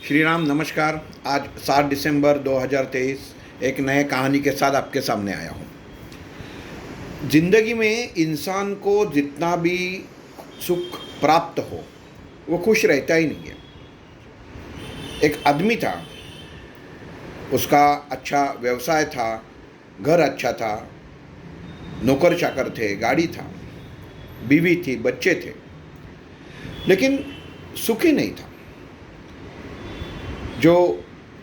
श्री राम नमस्कार। आज 7 दिसंबर 2023 एक नए कहानी के साथ आपके सामने आया हूँ। ज़िंदगी में इंसान को जितना भी सुख प्राप्त हो वो खुश रहता ही नहीं है। एक आदमी था, उसका अच्छा व्यवसाय था, घर अच्छा था, नौकर चाकर थे, गाड़ी था, बीवी थी, बच्चे थे, लेकिन सुखी नहीं था। जो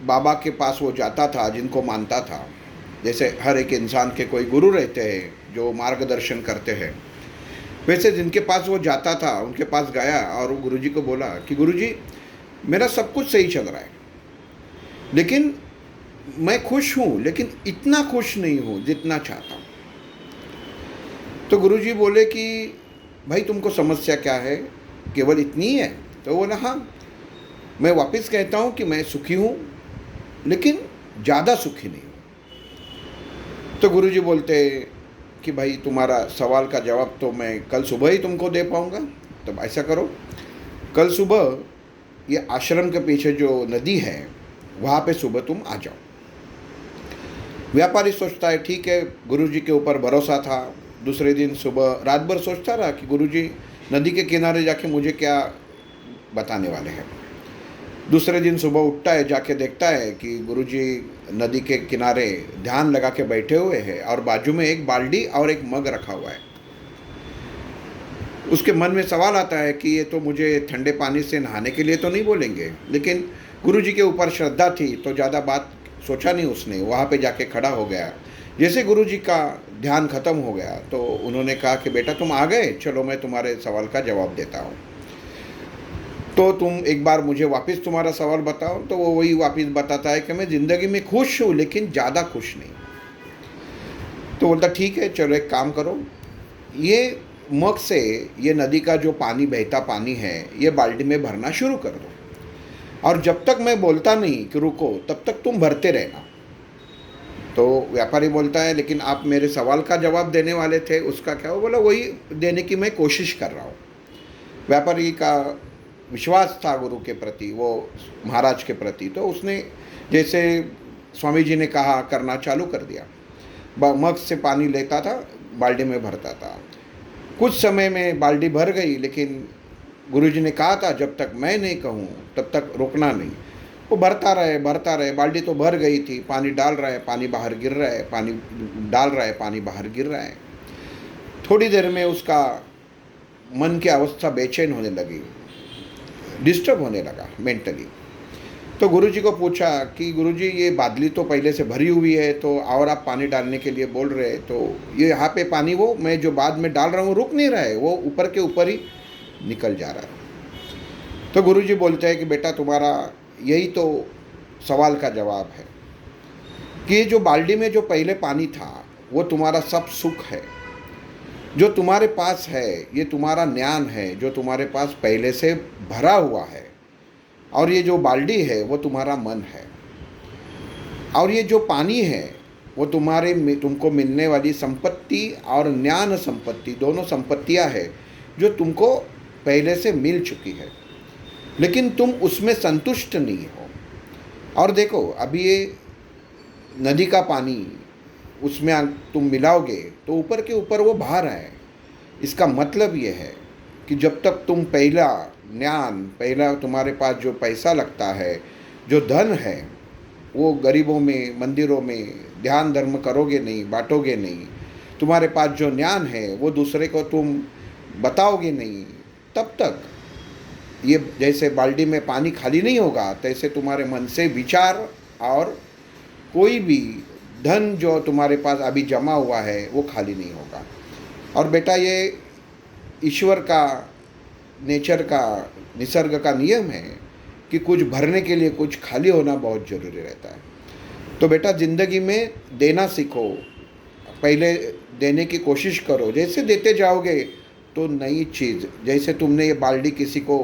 बाबा के पास वो जाता था, जिनको मानता था, जैसे हर एक इंसान के कोई गुरु रहते हैं जो मार्गदर्शन करते हैं, वैसे जिनके पास वो जाता था उनके पास गया और वो गुरुजी को बोला कि गुरुजी मेरा सब कुछ सही चल रहा है, लेकिन मैं खुश हूँ, लेकिन इतना खुश नहीं हूँ जितना चाहता हूँ। तो गुरुजी बोले कि भाई तुमको समस्या क्या है, केवल इतनी ही है? तो बोला हाँ, मैं वापस कहता हूँ कि मैं सुखी हूँ, लेकिन ज़्यादा सुखी नहीं हूँ। तो गुरुजी बोलते कि भाई तुम्हारा सवाल का जवाब तो मैं कल सुबह ही तुमको दे पाऊँगा। तब ऐसा करो, कल सुबह ये आश्रम के पीछे जो नदी है वहाँ पे सुबह तुम आ जाओ। व्यापारी सोचता है ठीक है, गुरुजी के ऊपर भरोसा था। दूसरे दिन सुबह रात भर सोचता रहा कि गुरुजी नदी के किनारे जाके मुझे क्या बताने वाले हैं। दूसरे दिन सुबह उठता है, जाके देखता है कि गुरुजी नदी के किनारे ध्यान लगा के बैठे हुए हैं और बाजू में एक बाल्टी और एक मग रखा हुआ है। उसके मन में सवाल आता है कि ये तो मुझे ठंडे पानी से नहाने के लिए तो नहीं बोलेंगे, लेकिन गुरुजी के ऊपर श्रद्धा थी तो ज़्यादा बात सोचा नहीं उसने, वहाँ पे जाके खड़ा हो गया। जैसे गुरुजी का ध्यान खत्म हो गया तो उन्होंने कहा कि बेटा तुम आ गए, चलो मैं तुम्हारे सवाल का जवाब देता हूँ। तो तुम एक बार मुझे वापस तुम्हारा सवाल बताओ। तो वो वही वापस बताता है कि मैं ज़िंदगी में खुश हूँ, लेकिन ज़्यादा खुश नहीं। तो बोलता ठीक है, चलो एक काम करो, ये मग से ये नदी का जो पानी, बहता पानी है, ये बाल्टी में भरना शुरू कर दो और जब तक मैं बोलता नहीं कि रुको तब तक तुम भरते रहना। तो व्यापारी बोलता है लेकिन आप मेरे सवाल का जवाब देने वाले थे, उसका क्या? वो बोला वही देने की मैं कोशिश कर रहा हूँ। व्यापारी का विश्वास था गुरु के प्रति, वो महाराज के प्रति, तो उसने जैसे स्वामी जी ने कहा करना चालू कर दिया। मग से पानी लेता था, बाल्टी में भरता था। कुछ समय में बाल्टी भर गई, लेकिन गुरुजी ने कहा था जब तक मैं नहीं कहूँ तब तक रुकना नहीं। वो भरता रहे, बाल्टी तो भर गई थी, पानी डाल रहा है, पानी बाहर गिर रहा है, पानी डाल रहा है, पानी बाहर गिर रहा है। थोड़ी देर में उसका मन की अवस्था बेचैन होने लगी, डिस्टर्ब होने लगा मेंटली। तो गुरुजी को पूछा कि गुरुजी ये बादली तो पहले से भरी हुई है, तो और आप पानी डालने के लिए बोल रहे हैं, तो ये यहाँ पे पानी वो मैं जो बाद में डाल रहा हूँ रुक नहीं रहा है, वो ऊपर के ऊपर ही निकल जा रहा है। तो गुरुजी बोलते हैं कि बेटा तुम्हारा यही तो सवाल का जवाब है कि ये जो बाल्टी में जो पहले पानी था वो तुम्हारा सब सुख है। जो तुम्हारे पास है ये तुम्हारा ज्ञान है, जो तुम्हारे पास पहले से भरा हुआ है, और ये जो बाल्टी है वो तुम्हारा मन है, और ये जो पानी है वो तुमको मिलने वाली संपत्ति और ज्ञान संपत्ति, दोनों संपत्तियां है जो तुमको पहले से मिल चुकी है, लेकिन तुम उसमें संतुष्ट नहीं हो। और देखो अभी ये नदी का पानी उसमें तुम मिलाओगे तो ऊपर के ऊपर वो बहा रहा है। इसका मतलब ये है कि जब तक तुम पहला ज्ञान, पहला तुम्हारे पास जो पैसा लगता है, जो धन है, वो गरीबों में, मंदिरों में ध्यान धर्म करोगे नहीं, बांटोगे नहीं, तुम्हारे पास जो ज्ञान है वो दूसरे को तुम बताओगे नहीं, तब तक ये जैसे बाल्टी में पानी खाली नहीं होगा, तैसे तुम्हारे मन से विचार और कोई भी धन जो तुम्हारे पास अभी जमा हुआ है वो खाली नहीं होगा। और बेटा ये ईश्वर का, नेचर का, निसर्ग का नियम है कि कुछ भरने के लिए कुछ खाली होना बहुत ज़रूरी रहता है। तो बेटा ज़िंदगी में देना सीखो, पहले देने की कोशिश करो। जैसे देते जाओगे तो नई चीज़, जैसे तुमने ये बाल्टी किसी को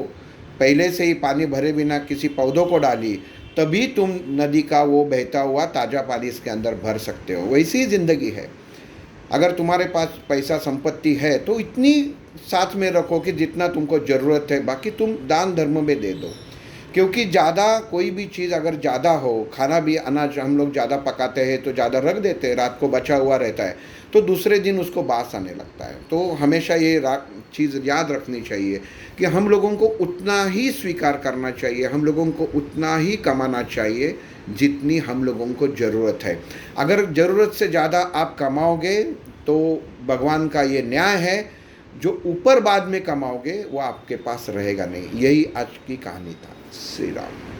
पहले से ही पानी भरे बिना किसी पौधों को डाली, तभी तुम नदी का वो बहता हुआ ताज़ा पानी इसके अंदर भर सकते हो। वैसी ही ज़िंदगी है। अगर तुम्हारे पास पैसा संपत्ति है तो इतनी साथ में रखो कि जितना तुमको ज़रूरत है, बाकी तुम दान धर्म में दे दो। क्योंकि ज़्यादा कोई भी चीज़ अगर ज़्यादा हो, खाना भी अनाज हम लोग ज़्यादा पकाते हैं तो ज़्यादा रख देते हैं, रात को बचा हुआ रहता है, तो दूसरे दिन उसको बास आने लगता है। तो हमेशा ये चीज़ याद रखनी चाहिए कि हम लोगों को उतना ही स्वीकार करना चाहिए, हम लोगों को उतना ही कमाना चाहिए जितनी हम लोगों को ज़रूरत है। अगर ज़रूरत से ज़्यादा आप कमाओगे तो भगवान का ये न्याय है, जो ऊपर बाद में कमाओगे वो आपके पास रहेगा नहीं। यही आज की कहानी था। श्री राम।